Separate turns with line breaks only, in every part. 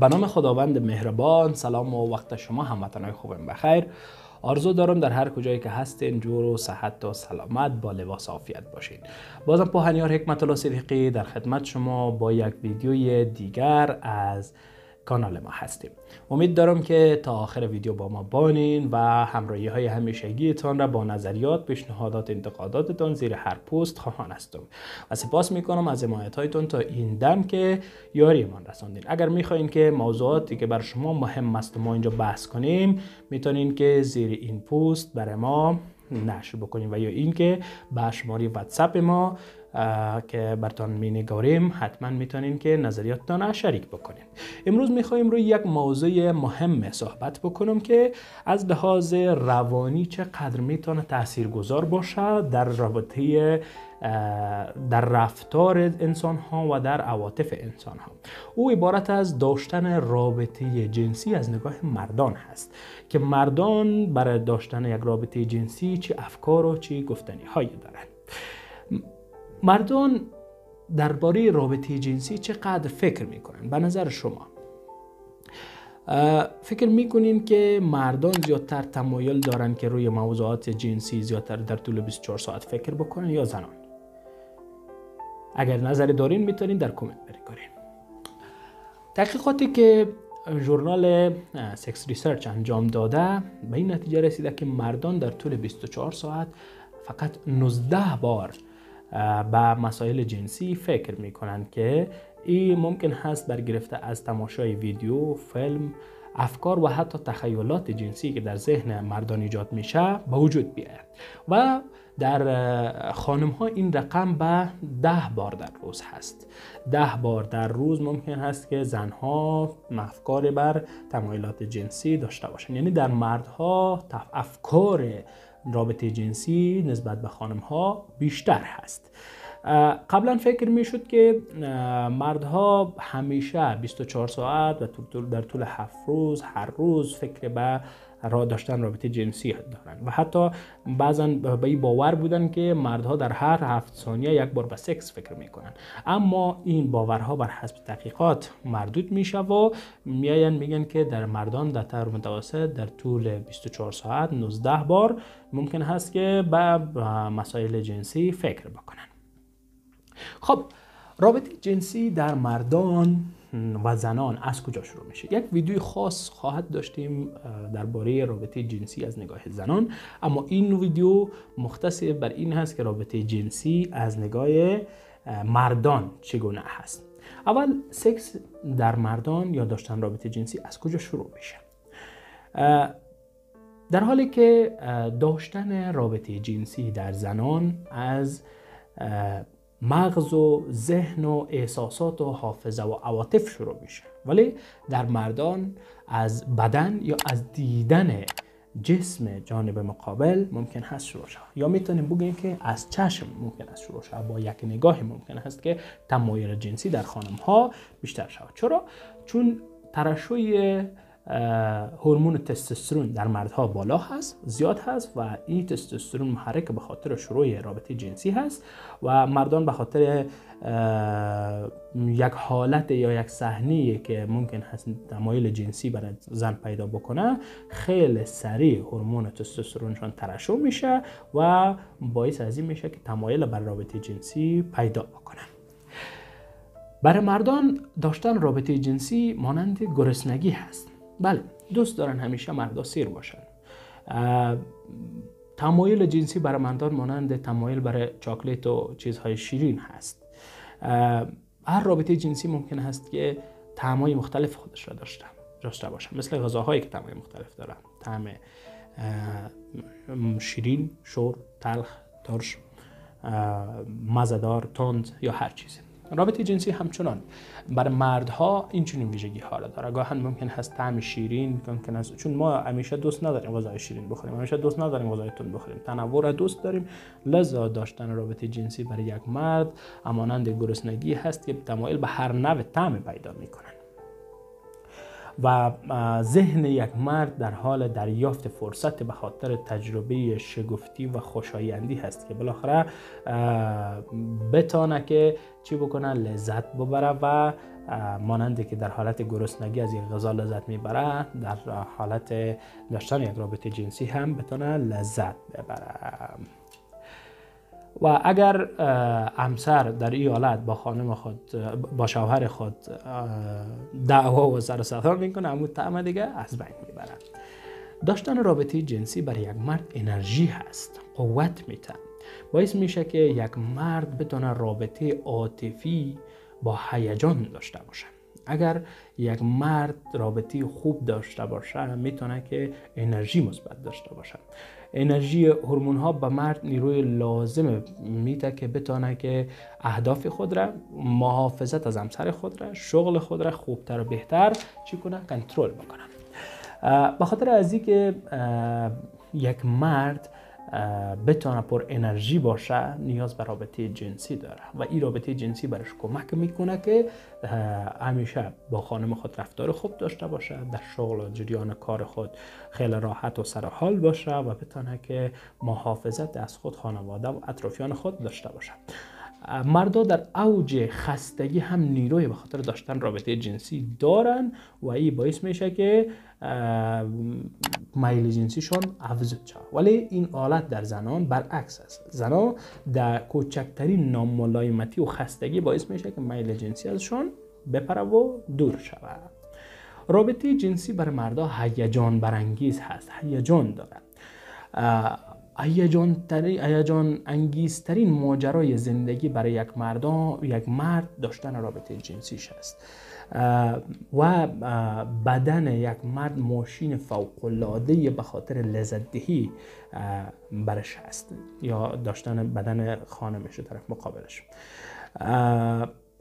به نام خداوند مهربان. سلام و وقت شما هموطنان خوبم بخیر. آرزو دارم در هر کجایی که هستین جور و صحت و سلامت با لباس عافیت باشین. بازم پوهنیار حکمت الله صدیقی در خدمت شما با یک ویدیوی دیگر از کانال ما هستیم. امید دارم که تا آخر ویدیو با ما بانین و همراهی های همیشگیتان را با نظریات، پیشنهادات، انتقاداتتان زیر هر پست خواهان هستم و سپاس میکنم از حمایت هایتون تا این دم که یاری من رساندین. اگر میخواین که موضوعاتی که بر شما مهم است ما اینجا بحث کنیم، میتونین که زیر این پست برای ما نشر بکنیم و یا اینکه به شماره واتساپ ما که براتون مینگاریم حتما میتونین که نظریاتتان شریک بکنین. امروز میخوایم روی یک موضوع مهم صحبت بکنم که از لحاظ روانی چقدر میتونه تاثیرگذار باشه در رابطه در رفتار انسان ها و در عواطف انسان ها. او عبارت از داشتن رابطه جنسی از نگاه مردان هست که مردان برای داشتن یک رابطه جنسی چه افکار و چه گفتنی هایی دارند. مردان درباره رابطه جنسی چقدر فکر میکنن؟ به نظر شما فکر میکنین که مردان زیادتر تمایل دارن که روی موضوعات جنسی زیادتر در طول 24 ساعت فکر بکنن یا زنان؟ اگر نظری دارین میتونین در کامنت بگذارین. تحقیقاتی که ژورنال سکس ریسرچ انجام داده به این نتیجه رسیده که مردان در طول 24 ساعت فقط 19 بار به مسائل جنسی فکر میکنند که این ممکن هست برگرفته از تماشای ویدیو، فیلم، افکار و حتی تخیلات جنسی که در ذهن مردان ایجاد میشه به وجود بیاید و در خانم ها این رقم به 10 بار در روز هست. 10 بار در روز ممکن هست که زنها افکار بر تمایلات جنسی داشته باشند. یعنی در مردها افکار رابطه جنسی نسبت به خانم ها بیشتر هست. قبلا فکر می شد که مردها همیشه 24 ساعت و در طول 7 روز هر روز فکر به داشتن رابطه جنسی دارند و حتی بعضا به این باور بودن که مردها در هر 7 ثانیه یک بار به سکس فکر میکنن. اما این باورها بر حسب تحقیقات مردود میشه و میگن که در مردان در طور متوسط در طول 24 ساعت 19 بار ممکن هست که به مسائل جنسی فکر بکنن. خب رابطه جنسی در مردان و زنان از کجا شروع میشه؟ یک ویدیوی خاص خواهد داشتیم درباره رابطه جنسی از نگاه زنان، اما این ویدیو مختص بر این هست که رابطه جنسی از نگاه مردان چگونه هست. اول سکس در مردان یا داشتن رابطه جنسی از کجا شروع میشه؟ در حالی که داشتن رابطه جنسی در زنان از مغز و ذهن و احساسات و حافظه و عواطف شروع میشه، ولی در مردان از بدن یا از دیدن جسم جانب مقابل ممکن هست شروع شود، یا میتونیم بگیم که از چشم ممکن است شروع شود. با یک نگاه ممکن هست که تمایل جنسی در خانم ها بیشتر شود. چرا؟ چون ترشح هورمون تستوسترون در مردها بالا هست، زیاد هست و این تستوسترون محرک به خاطر شروع رابطه جنسی هست و مردان به خاطر یک حالت یا یک صحنه‌ای که ممکن هست تمایل جنسی برای زن پیدا بکنه خیلی سریع هورمون تستوسترونشان ترشح میشه و باعث از این میشه که تمایل بر رابطه جنسی پیدا بکنن. برای مردان داشتن رابطه جنسی مانند گرسنگی هست. بله، دوست دارن همیشه مردا سیر باشن. تمایل جنسی برای مردان مانند تمایل برای چاکلیت و چیزهای شیرین هست. هر رابطه جنسی ممکن هست که طعم‌های مختلف خودش را داشته باشه، مثل غذاهایی که طعم‌های مختلف دارن، طعم شیرین، شور، تلخ، ترش، مزه‌دار، تند یا هر چیزی. رابطه جنسی همچنان برای مردها این چنین ویژگی ها را داره. گاهن ممکن هست طعم شیرین ممکن است، چون ما همیشه دوست نداریم غذای شیرین بخوریم، همیشه دوست نداریم غذای تند بخوریم، تنوع را دوست داریم، لذا داشتن رابطه جنسی برای یک مرد همانند گرسنگی هست که تمایل به هر نوع طعم پیدا میکنن. و ذهن یک مرد در حال دریافت فرصت به خاطر تجربه شگفتی و خوشایندی هست که بالاخره بتونه که چی بکنه، لذت ببره و مانندی که در حالت گرسنگی از یک غذا لذت میبره، در حالت داشتن یک رابطه جنسی هم بتونه لذت ببره. و اگر همسر در این حالت با خانم خود، با شوهر خود دعوا و سر و صدا میکنه، همون طعم دیگه از بین میبره. داشتن رابطه جنسی برای یک مرد انرژی هست، قوت میده، باعث میشه که یک مرد بتونه رابطه عاطفی با هیجان داشته باشه. اگر یک مرد رابطه خوب داشته باشه میتونه که انرژی مثبت داشته باشه. انرژی هورمون ها به مرد نیروی لازم میده که بتونه که اهداف خود را، محافظت از همسر خود را، شغل خود را خوبتر و بهتر چی کنه، کنترل بکنه. به خاطر از اینکه یک مرد بتونه پر انرژی باشه نیاز به رابطه جنسی داره و این رابطه جنسی برش کمک میکنه که همیشه با خانم خود رفتار خوب داشته باشه، در شغل و جریان کار خود خیلی راحت و سر حال باشه و بتونه که محافظت از خود، خانواده و اطرافیان خود داشته باشه. مردا در اوج خستگی هم نیروی به خاطر داشتن رابطه جنسی دارن و این باعث میشه که میل جنسیشون افزود شه. ولی این حالت در زنان برعکس است. زنان در کوچکترین ناملایمتی و خستگی باعث میشه که میل جنسی ازشون بپره و دور شود. رابطه جنسی برای مردا هیجان برانگیز هست، هیجان داره. هیجان انگیزترین ماجرای زندگی برای یک مرد داشتن رابطه جنسیش است و بدن یک مرد ماشین فوق‌العاده به خاطر لذت دهی برش هست، یا داشتن بدن خانمش طرف مقابلش.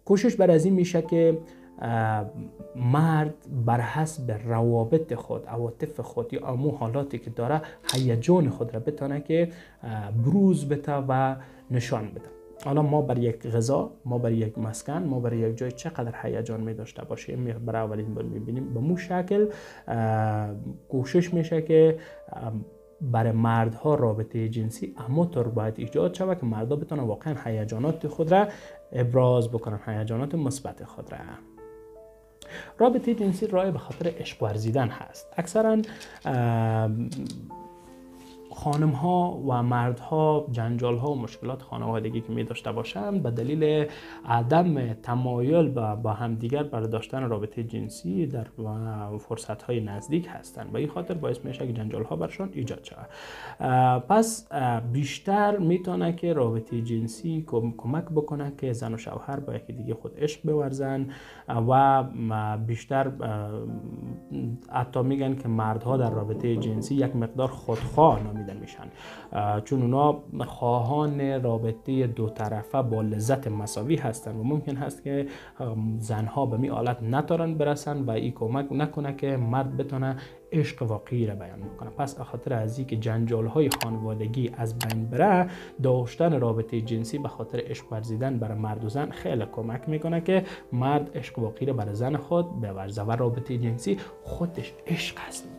کوشش بر از این میشه که مرد بر حسب روابط خود، عواطف خود یا امو حالاتی که داره هیجان خود را بتونه که بروز بده و نشان بده. حالا ما بر یک غذا، ما بر یک مسکن، ما بر یک جای چقدر هیجان می داشته باشیم برای اولین بار میبینیم. به مو شکل کوشش میشه که برای مردها رابطه جنسی اما طور باید ایجاد شود که مردها بتونن واقعا هیجانات خود را ابراز بکنن، هیجانات مثبت خود را. رابطه جنسی راه به خاطر عشق ورزیدن هست. اکثرا خانم ها و مردها جنجال ها و مشکلات خانوادگی که می داشته باشند به دلیل عدم تمایل با همدیگر برای داشتن رابطه جنسی در فرصت های نزدیک هستند و این خاطر باعث میشه که جنجال ها برشان ایجاد شود. پس بیشتر میتونه که رابطه جنسی کمک بکنه که زن و شوهر با یکی دیگه خود عشق بورزن و بیشتر حتی میگن که مردها در رابطه جنسی یک مقدار خودخواه نامیده میشن، چون اونا خواهان رابطه دو طرفه با لذت مساوی هستن و ممکن هست که زنها به می حالت نتارن برسن و این کمک نکنه که مرد بتونه عشق واقعی را بیان میکنه. پس به خاطر از اینکه جنجال های خانوادگی از بین بره، داشتن رابطه جنسی به خاطر عشق ورزیدن برای مرد و زن خیلی کمک میکنه که مرد عشق واقعی را برای زن خود بورزه و رابطه جنسی خودش عشق است.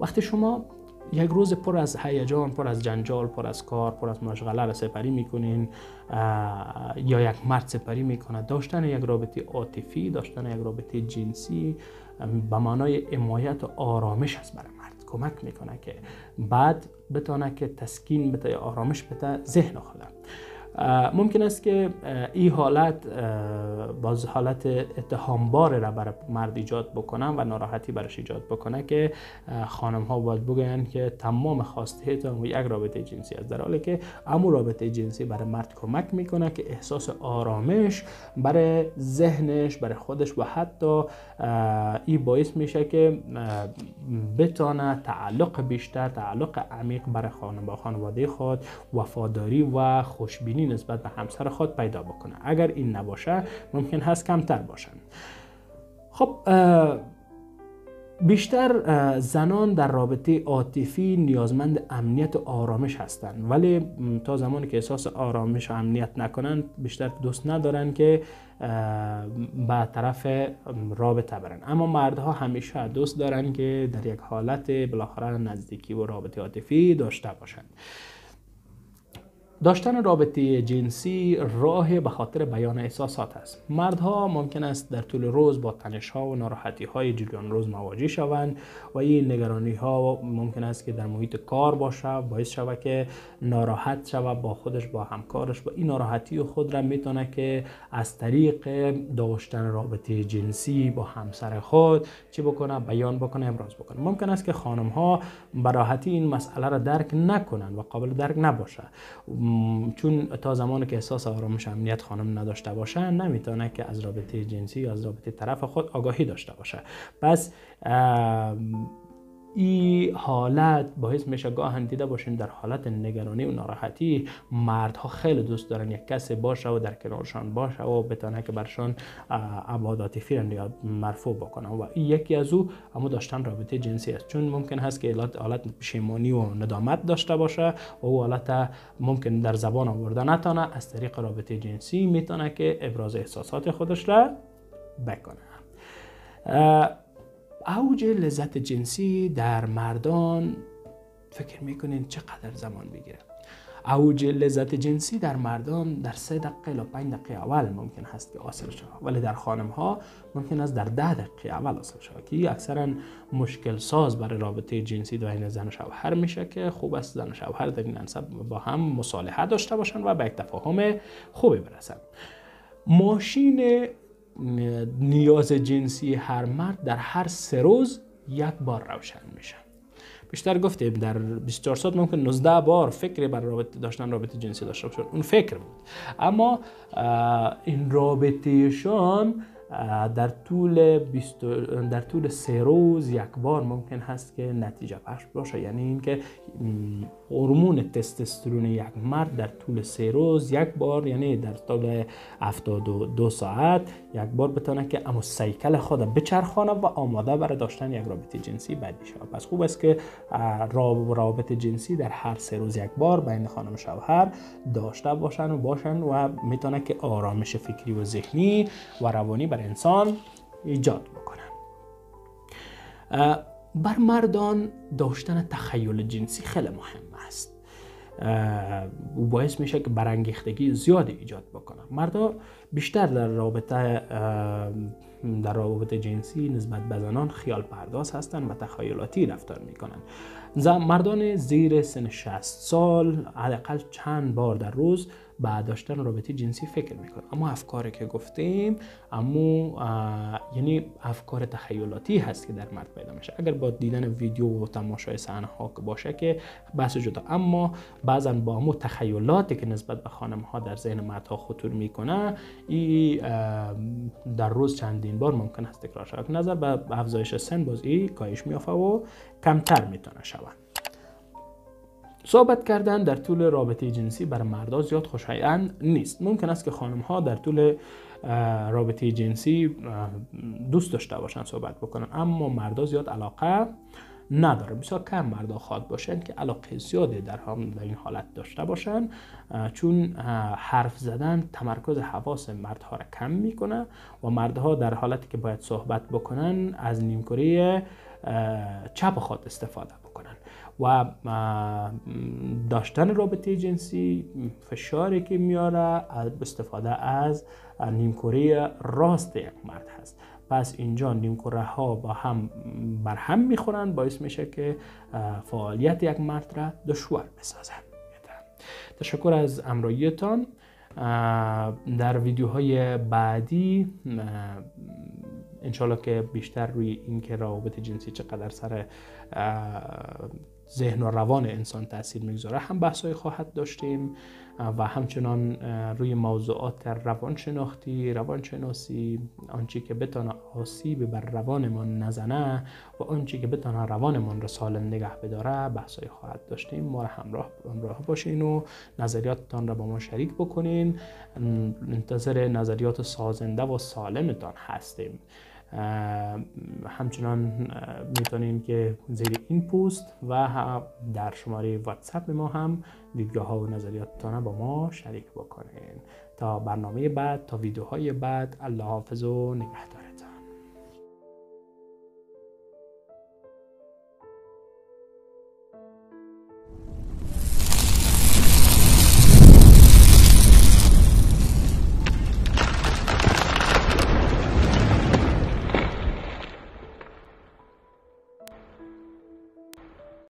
وقتی شما یک روز پر از هیجان، پر از جنجال، پر از کار، پر از مشغله را سپری میکنین یا یک مرد سپری میکنه، داشتن یک رابطه عاطفی، داشتن یک رابطه جنسی به معنای حمایت و آرامش است برای مرد. کمک میکنه که بعد بتونه که تسکین بده یا آرامش بده ذهن خود. ممکن است که این حالت باز حالت اتهامبار را برای مرد ایجاد بکنه و ناراحتی برش ایجاد بکنه که خانم ها باید بگوین که تمام خواسته تو یک رابطه جنسی است، در حالی که امو رابطه جنسی برای مرد کمک میکنه که احساس آرامش برای ذهنش، برای خودش و حتی این باعث میشه که بتونه تعلق بیشتر، تعلق عمیق برای خانواده خود، وفاداری و خوشبینی نسبت به همسر خود پیدا بکنه. اگر این نباشه ممکن هست کمتر باشن. خب بیشتر زنان در رابطه عاطفی نیازمند امنیت و آرامش هستند، ولی تا زمانی که احساس آرامش و امنیت نکنند بیشتر دوست ندارن که به طرف رابطه برن. اما مردها همیشه دوست دارن که در یک حالت بالاخره نزدیکی و رابطه عاطفی داشته باشند. داشتن رابطه جنسی راه به خاطر بیان احساسات است. مردها ممکن است در طول روز با تنش‌ها و ناراحتی‌های جریان روز مواجه شوند و این نگرانی‌ها ممکن است که در محیط کار باشه، باعث شود که ناراحت شود با خودش، با همکارش. با این ناراحتی خود را میتونه که از طریق داشتن رابطه جنسی با همسر خود چی بکنه؟ بیان بکنه، ابراز بکنه. ممکن است که خانم‌ها به راحتی این مسئله را درک نکنند و قابل درک نباشه، چون تا زمانی که احساس آرامش امنیت خانم نداشته باشه نمیتونه که از رابطه جنسی یا از رابطه طرف خود آگاهی داشته باشه. پس این حالت باعث میشه گاهن دیده باشین در حالت نگرانی و ناراحتی مردها خیلی دوست دارن یک کسی باشه و در کنارشان باشه و بتونه که برشان ابعاد عاطفی را مرفوع بکنه و این یکی از او اما داشتن رابطه جنسی است، چون ممکن هست که حالت پشیمانی و ندامت داشته باشه و او حالت ممکن در زبان آورده نتونه، از طریق رابطه جنسی میتونه که ابراز احساسات خودش را بکنه. اوج لذت جنسی در مردان فکر میکنین چقدر زمان بگیره؟ اوج لذت جنسی در مردان در 3 دقیقه الی 5 دقیقه اول ممکن هست که حاصل شود، ولی در خانم ها ممکن است در 10 دقیقه اول حاصل شود که اکثرا مشکل ساز برای رابطه جنسی بین زن و شوهر میشه که خوب است زن و شوهر در این انصب با هم مصالحه داشته باشن و به یک تفاهم خوبی برسن. ماشین نیاز جنسی هر مرد در هر 3 روز 1 بار روشن میشه. بیشتر گفتیم در 24 ساعت ممکن 19 بار فکر بر داشتن رابطه جنسی داشته باشن. اون فکر بود، اما این رابطهشان در طول 3 روز 1 بار ممکن هست که نتیجه بخش باشه. یعنی اینکه هورمون تستوسترون یک مرد در طول 3 روز 1 بار، یعنی در طول 72 ساعت 1 بار بتونه که اما سیکل خود بچرخانه و آماده برای داشتن یک رابطه جنسی بعدی شود. پس خوب است که رابطه جنسی در هر 3 روز 1 بار بین خانم و شوهر داشته باشن و میتونه که آرامش فکری و ذهنی و روانی بر انسان ایجاد بکنن. بر مردان داشتن تخیل جنسی خیلی مهم است و باعث میشه که برانگیختگی زیادی ایجاد بکنن. مردا بیشتر در روابط جنسی نسبت به زنان خیال پرداز هستند و تخیلاتی رفتار میکنن. مردان زیر سن 60 سال حداقل چند بار در روز به داشتن رابطه جنسی فکر میکنن. اما افکاری که گفتیم یعنی افکار تخیلاتی هست که در مرد پیدا میشه. اگر با دیدن ویدیو و تماشای صحنه ها باشه که بحث جدا، اما بعضا با همون تخیلاتی که نسبت به خانم ها در ذهن مردها خطور میکنه در روز چندین بار ممکن است تکرار شود. نظر به افزایش سن باز کاهش میافته و کمتر میتونه شود. صحبت کردن در طول رابطه جنسی برای مردها زیاد خوشایند نیست. ممکن است که خانم ها در طول رابطه جنسی دوست داشته باشن صحبت بکنن، اما مردها زیاد علاقه نداره. بسیار کم مردها خواد باشن که علاقه زیادی در این حالت داشته باشن، چون حرف زدن تمرکز حواس مردها را کم میکنه و مردها در حالتی که باید صحبت بکنن از نیمکره چپ خود استفاده بکنن و داشتن رابطه جنسی فشاری که میاره استفاده از نیمکره راست یک مرد هست. پس اینجا نیمکره ها با هم برهم میخورن، باعث میشه که فعالیت یک مرد را دشوار بسازه. تشکر از همراهیتان. در ویدیوهای بعدی انشالله که بیشتر روی این که روابط جنسی چقدر سر ذهن و روان انسان تاثیر میگذاره هم بحثای خواهد داشتیم و همچنان روی موضوعات روانشناسی، آنچه که بتونه آسیب بر روانمان نزنه و آنچه که بتونه روانمان را سالم نگه بداره بحثای خواهد داشتیم. ما را همراه باشین و نظریاتتان را با ما شریک بکنین. منتظر نظریات سازنده و سالمتان هستیم. همچنان میتونین که زیر این پست و در شماره واتساپ ما هم دیدگاه ها و نظریاتتان با ما شریک بکنین. تا برنامه بعد، تا ویدیوهای بعد، الله حافظ و نگهدار.